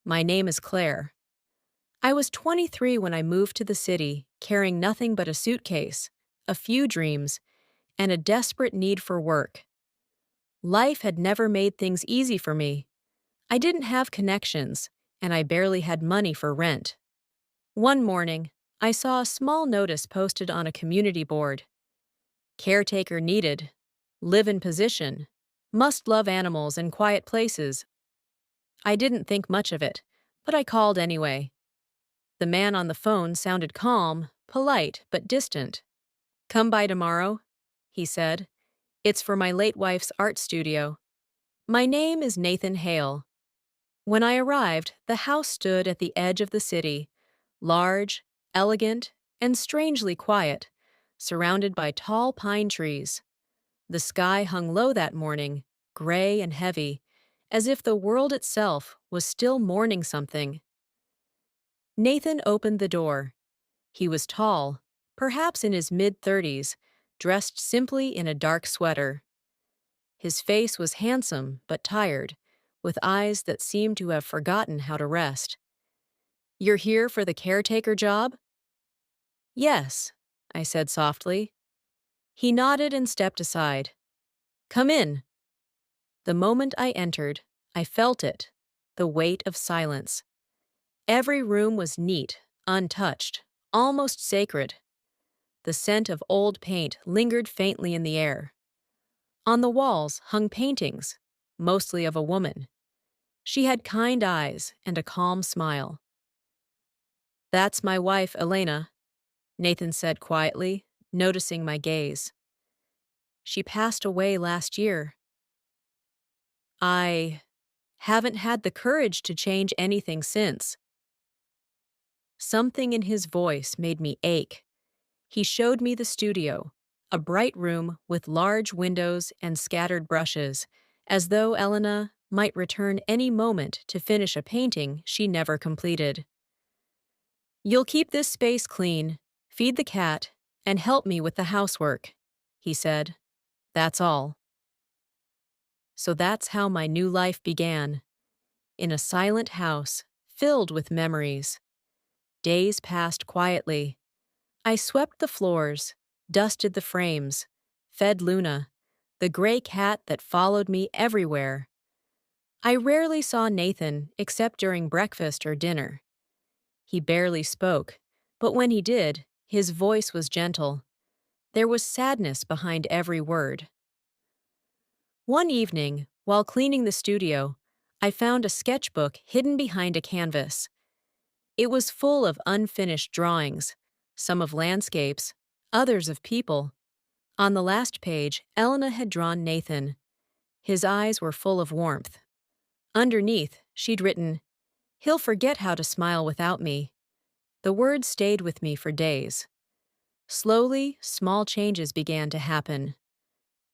My name is Claire. I was 23 when I moved to the city, carrying nothing but a suitcase, a few dreams, and a desperate need for work. Life had never made things easy for me. I didn't have connections, and I barely had money for rent. One morning, I saw a small notice posted on a community board. Caretaker needed. Live in position. Must love animals in quiet places. I didn't think much of it, but I called anyway. The man on the phone sounded calm, polite, but distant. "Come by tomorrow," he said. "It's for my late wife's art studio. My name is Nathan Hale." When I arrived, the house stood at the edge of the city, large, elegant, and strangely quiet, surrounded by tall pine trees. The sky hung low that morning, gray and heavy, as if the world itself was still mourning something. Nathan opened the door. He was tall, perhaps in his mid-30s, dressed simply in a dark sweater. His face was handsome but tired, with eyes that seemed to have forgotten how to rest. "You're here for the caretaker job?" "Yes," I said softly. He nodded and stepped aside. "Come in." The moment I entered, I felt it, the weight of silence. Every room was neat, untouched, almost sacred. The scent of old paint lingered faintly in the air. On the walls hung paintings, mostly of a woman. She had kind eyes and a calm smile. "That's my wife, Elena," Nathan said quietly, noticing my gaze. "She passed away last year." I haven't had the courage to change anything since. Something in his voice made me ache. He showed me the studio, a bright room with large windows and scattered brushes, as though Elena might return any moment to finish a painting she never completed. "You'll keep this space clean, feed the cat, and help me with the housework," he said. "That's all." So that's how my new life began, in a silent house filled with memories. Days passed quietly. I swept the floors, dusted the frames, fed Luna, the gray cat that followed me everywhere. I rarely saw Nathan except during breakfast or dinner. He barely spoke, but when he did, his voice was gentle. There was sadness behind every word. One evening, while cleaning the studio, I found a sketchbook hidden behind a canvas. It was full of unfinished drawings, some of landscapes, others of people. On the last page, Elena had drawn Nathan. His eyes were full of warmth. Underneath, she'd written, "He'll forget how to smile without me." The words stayed with me for days. Slowly, small changes began to happen.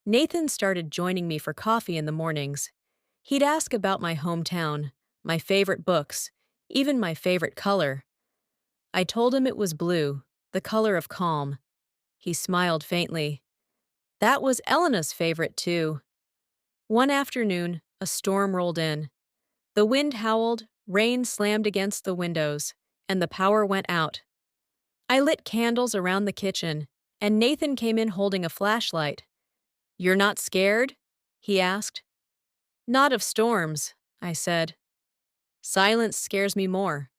Nathan started joining me for coffee in the mornings. He'd ask about my hometown, my favorite books, even my favorite color. I told him it was blue, the color of calm. He smiled faintly. That was Elena's favorite, too. One afternoon, a storm rolled in. The wind howled, rain slammed against the windows, and the power went out. I lit candles around the kitchen, and Nathan came in holding a flashlight. "You're not scared?" he asked. "Not of storms," I said. "Silence scares me more."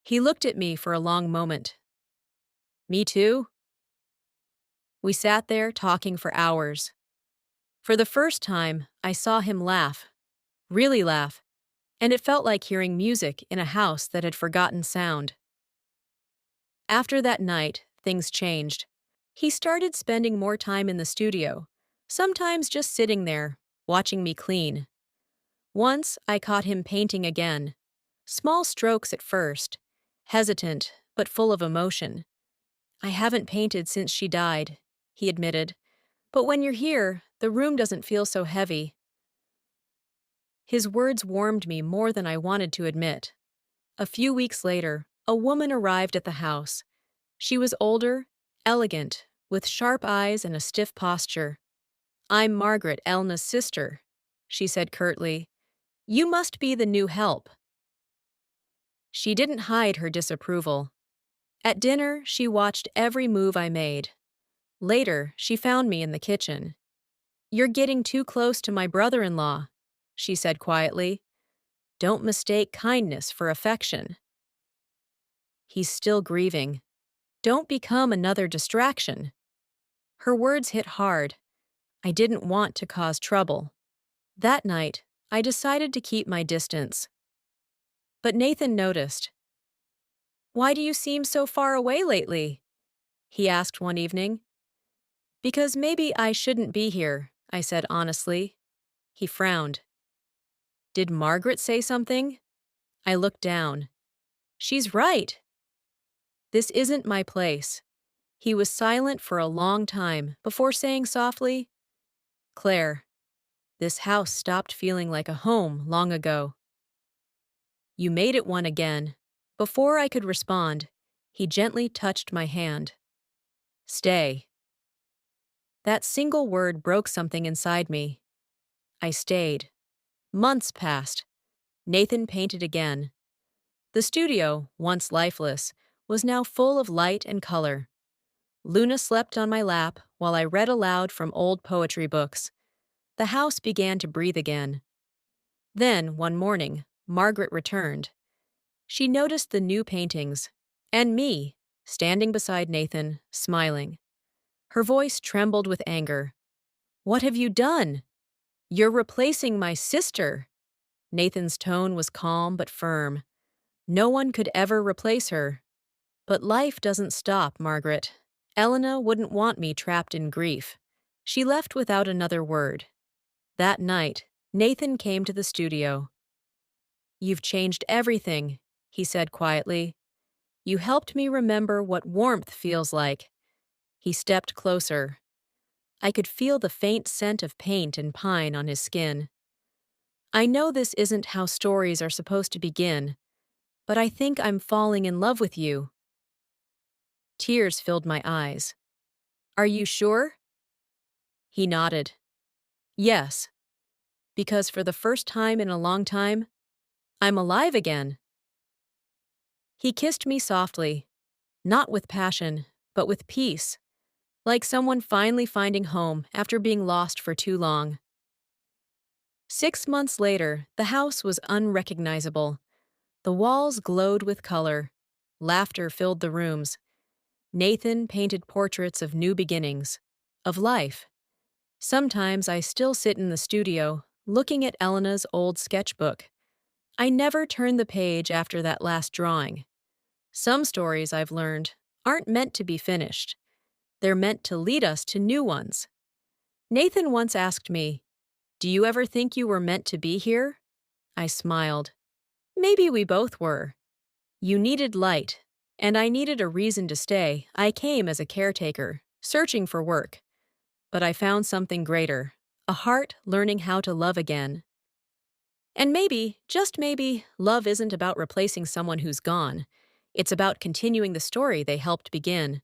He looked at me for a long moment. "Me too?" We sat there talking for hours. For the first time, I saw him laugh, really laugh, and it felt like hearing music in a house that had forgotten sound. After that night, things changed. He started spending more time in the studio, sometimes just sitting there, watching me clean. Once, I caught him painting again. Small strokes at first, hesitant but full of emotion. "I haven't painted since she died," he admitted. "But when you're here, the room doesn't feel so heavy." His words warmed me more than I wanted to admit. A few weeks later, a woman arrived at the house. She was older, elegant, with sharp eyes and a stiff posture. "I'm Margaret, Elna's sister," she said curtly. "You must be the new help." She didn't hide her disapproval. At dinner, she watched every move I made. Later, she found me in the kitchen. "You're getting too close to my brother-in-law," she said quietly. "Don't mistake kindness for affection. He's still grieving. Don't become another distraction." Her words hit hard. I didn't want to cause trouble. That night, I decided to keep my distance. But Nathan noticed. "Why do you seem so far away lately?" he asked one evening. "Because maybe I shouldn't be here," I said honestly. He frowned. "Did Margaret say something?" I looked down. "She's right. This isn't my place." He was silent for a long time before saying softly, "Claire, this house stopped feeling like a home long ago." "You made it one again." Before I could respond, he gently touched my hand. "Stay." That single word broke something inside me. I stayed. Months passed. Nathan painted again. The studio, once lifeless, was now full of light and color. Luna slept on my lap while I read aloud from old poetry books. The house began to breathe again. Then, one morning, Margaret returned. She noticed the new paintings, and me, standing beside Nathan, smiling. Her voice trembled with anger. "What have you done? You're replacing my sister." Nathan's tone was calm but firm. "No one could ever replace her." "But life doesn't stop, Margaret. Elena wouldn't want me trapped in grief." She left without another word. That night, Nathan came to the studio. "You've changed everything," he said quietly. "You helped me remember what warmth feels like." He stepped closer. I could feel the faint scent of paint and pine on his skin. "I know this isn't how stories are supposed to begin, but I think I'm falling in love with you." Tears filled my eyes. "Are you sure?" He nodded. "Yes, because for the first time in a long time, I'm alive again." He kissed me softly, not with passion, but with peace, like someone finally finding home after being lost for too long. 6 months later, the house was unrecognizable. The walls glowed with color. Laughter filled the rooms. Nathan painted portraits of new beginnings, of life. Sometimes I still sit in the studio, looking at Elena's old sketchbook. I never turn the page after that last drawing. Some stories, I've learned, aren't meant to be finished. They're meant to lead us to new ones. Nathan once asked me, "Do you ever think you were meant to be here?" I smiled. "Maybe we both were. You needed light, and I needed a reason to stay. I came as a caretaker, searching for work. But I found something greater, a heart learning how to love again. And maybe, just maybe, love isn't about replacing someone who's gone. It's about continuing the story they helped begin."